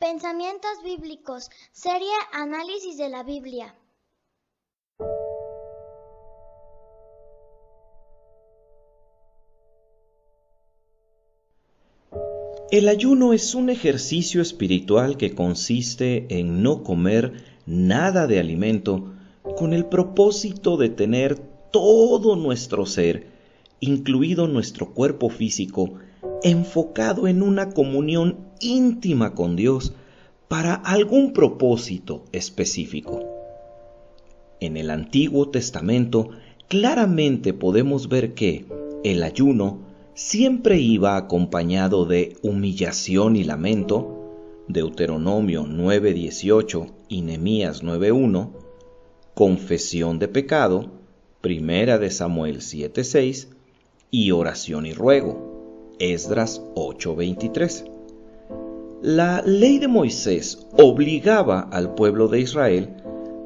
Pensamientos bíblicos, serie Análisis de la Biblia. El ayuno es un ejercicio espiritual que consiste en no comer nada de alimento con el propósito de tener todo nuestro ser, incluido nuestro cuerpo físico, enfocado en una comunión íntima con Dios para algún propósito específico. En el Antiguo Testamento claramente podemos ver que el ayuno siempre iba acompañado de humillación y lamento, Deuteronomio 9:18 y Nehemías 9:1, confesión de pecado, Primera de Samuel 7:6 y oración y ruego, Esdras 8:23. La ley de Moisés obligaba al pueblo de Israel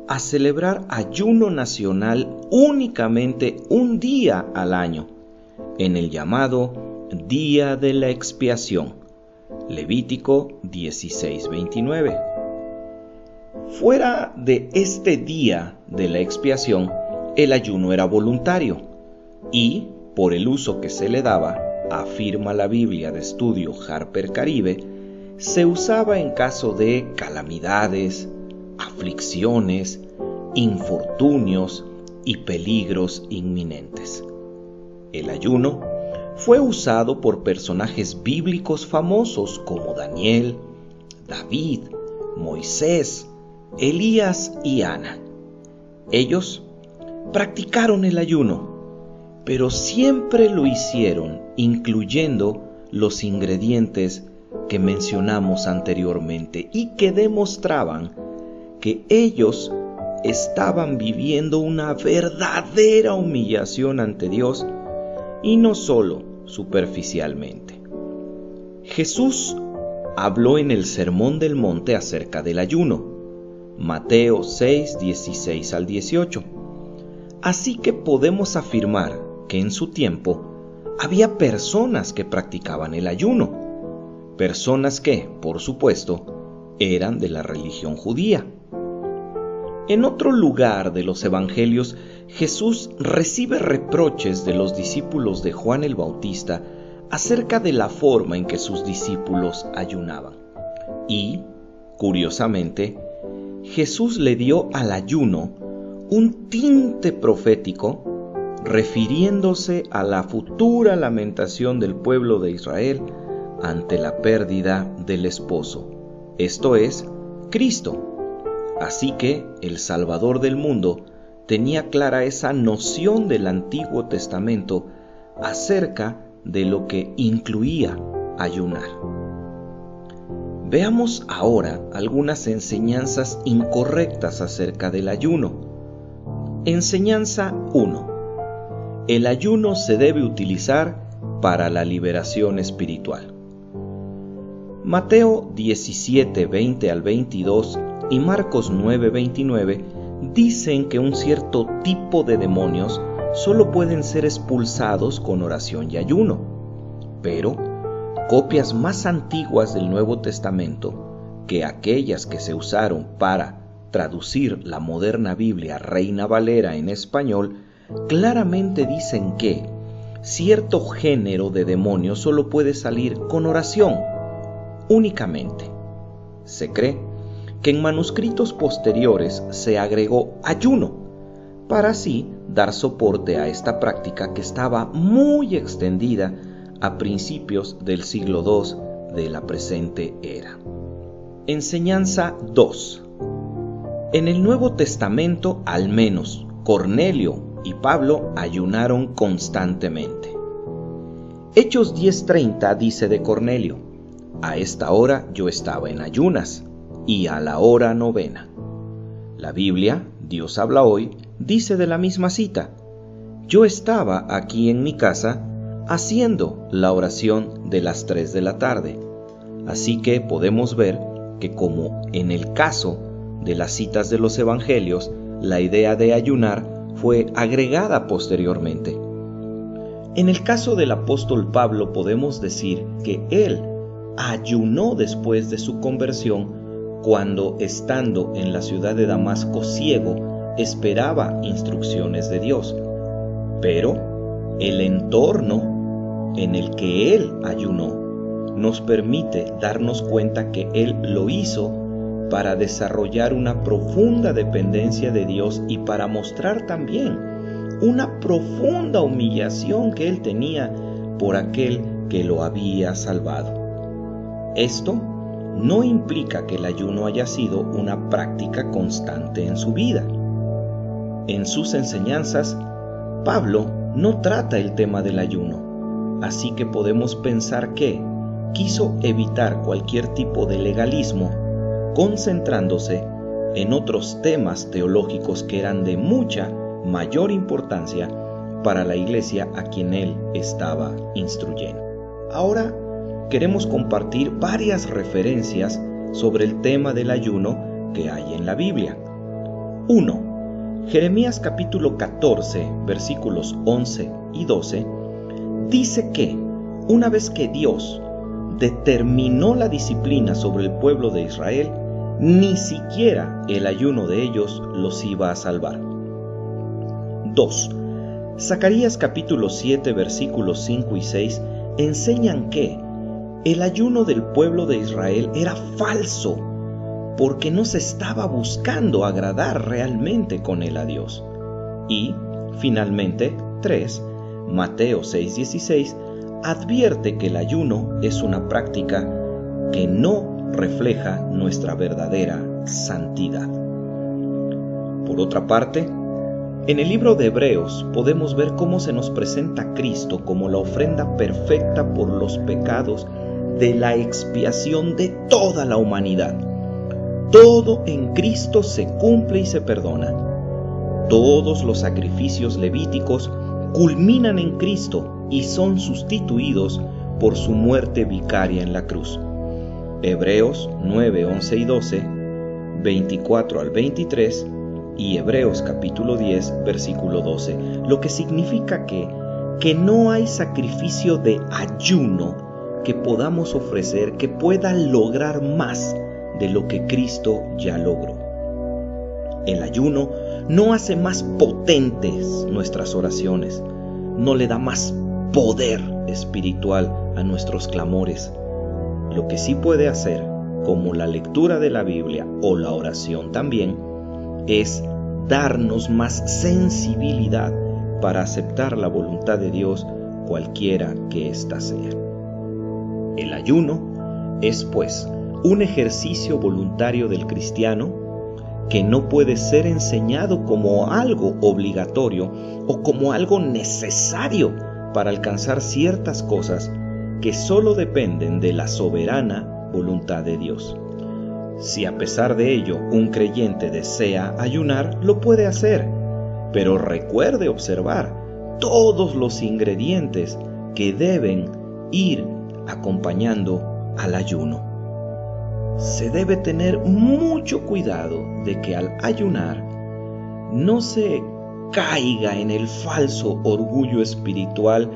a celebrar ayuno nacional únicamente un día al año, en el llamado Día de la Expiación, Levítico 16:29. Fuera de este Día de la Expiación, el ayuno era voluntario y, por el uso que se le daba, afirma la Biblia de estudio Harper Caribe, se usaba en caso de calamidades, aflicciones, infortunios y peligros inminentes. El ayuno fue usado por personajes bíblicos famosos como Daniel, David, Moisés, Elías y Ana. Ellos practicaron el ayuno, pero siempre lo hicieron incluyendo los ingredientes que mencionamos anteriormente y que demostraban que ellos estaban viviendo una verdadera humillación ante Dios y no solo superficialmente. Jesús habló en el Sermón del Monte acerca del ayuno, Mateo 6:16 al 18. Así que podemos afirmar que en su tiempo había personas que practicaban el ayuno, personas que, por supuesto, eran de la religión judía. En otro lugar de los evangelios, Jesús recibe reproches de los discípulos de Juan el Bautista acerca de la forma en que sus discípulos ayunaban. Y, curiosamente, Jesús le dio al ayuno un tinte profético, refiriéndose a la futura lamentación del pueblo de Israel ante la pérdida del esposo, esto es, Cristo. Así que el Salvador del mundo tenía clara esa noción del Antiguo Testamento acerca de lo que incluía ayunar. Veamos ahora algunas enseñanzas incorrectas acerca del ayuno. Enseñanza 1. El ayuno se debe utilizar para la liberación espiritual. Mateo 17:20 al 22 y Marcos 9:29 dicen que un cierto tipo de demonios solo pueden ser expulsados con oración y ayuno. Pero copias más antiguas del Nuevo Testamento que aquellas que se usaron para traducir la moderna Biblia Reina Valera en español claramente dicen que cierto género de demonios solo puede salir con oración únicamente. Se cree que en manuscritos posteriores se agregó ayuno para así dar soporte a esta práctica que estaba muy extendida a principios del siglo II de la presente era. Enseñanza 2. En el Nuevo Testamento, al menos Cornelio y Pablo ayunaron constantemente. Hechos 10:30 dice de Cornelio: a esta hora yo estaba en ayunas y a la hora 9. La Biblia, Dios habla hoy, dice de la misma cita: yo estaba aquí en mi casa haciendo la oración de las 3 de la tarde. Así que podemos ver que, como en el caso de las citas de los evangelios, la idea de ayunar fue agregada posteriormente. En el caso del apóstol Pablo podemos decir que él ayunó después de su conversión cuando, estando en la ciudad de Damasco ciego, esperaba instrucciones de Dios. Pero el entorno en el que él ayunó nos permite darnos cuenta que él lo hizo para desarrollar una profunda dependencia de Dios y para mostrar también una profunda humillación que él tenía por aquel que lo había salvado. Esto no implica que el ayuno haya sido una práctica constante en su vida. En sus enseñanzas, Pablo no trata el tema del ayuno, así que podemos pensar que quiso evitar cualquier tipo de legalismo, concentrándose en otros temas teológicos que eran de mucha mayor importancia para la iglesia a quien él estaba instruyendo. Ahora queremos compartir varias referencias sobre el tema del ayuno que hay en la Biblia. 1. Jeremías capítulo 14, versículos 11 y 12, dice que una vez que Dios determinó la disciplina sobre el pueblo de Israel, ni siquiera el ayuno de ellos los iba a salvar. 2. Zacarías capítulo 7, versículos 5 y 6 enseñan que el ayuno del pueblo de Israel era falso, porque no se estaba buscando agradar realmente con él a Dios. Y, finalmente, 3. Mateo 6:16 advierte que el ayuno es una práctica que no refleja nuestra verdadera santidad. Por otra parte, en el libro de Hebreos podemos ver cómo se nos presenta a Cristo como la ofrenda perfecta por los pecados de la expiación de toda la humanidad. Todo en Cristo se cumple y se perdona. Todos los sacrificios levíticos culminan en Cristo y son sustituidos por su muerte vicaria en la cruz. Hebreos 9, 11 y 12, 24 al 23 y Hebreos capítulo 10, versículo 12, lo que significa que no hay sacrificio de ayuno que podamos ofrecer que pueda lograr más de lo que Cristo ya logró. El ayuno no hace más potentes nuestras oraciones, no le da más poder espiritual a nuestros clamores. Lo que sí puede hacer, como la lectura de la Biblia o la oración también, es darnos más sensibilidad para aceptar la voluntad de Dios, cualquiera que ésta sea. El ayuno es, pues, un ejercicio voluntario del cristiano que no puede ser enseñado como algo obligatorio o como algo necesario para alcanzar ciertas cosas que solo dependen de la soberana voluntad de Dios. Si a pesar de ello un creyente desea ayunar, lo puede hacer, pero recuerde observar todos los ingredientes que deben ir acompañando al ayuno. Se debe tener mucho cuidado de que al ayunar no se caiga en el falso orgullo espiritual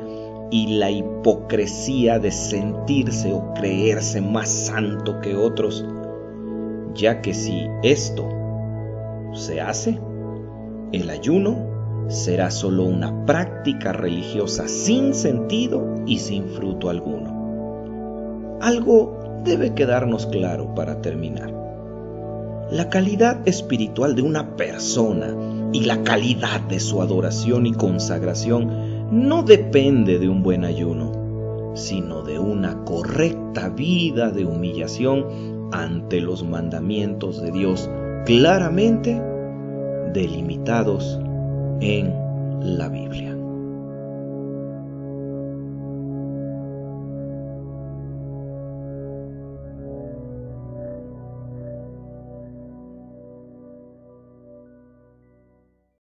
y la hipocresía de sentirse o creerse más santo que otros, ya que si esto se hace, el ayuno será solo una práctica religiosa sin sentido y sin fruto alguno. Algo debe quedarnos claro para terminar. La calidad espiritual de una persona y la calidad de su adoración y consagración no depende de un buen ayuno, sino de una correcta vida de humillación ante los mandamientos de Dios claramente delimitados en la Biblia.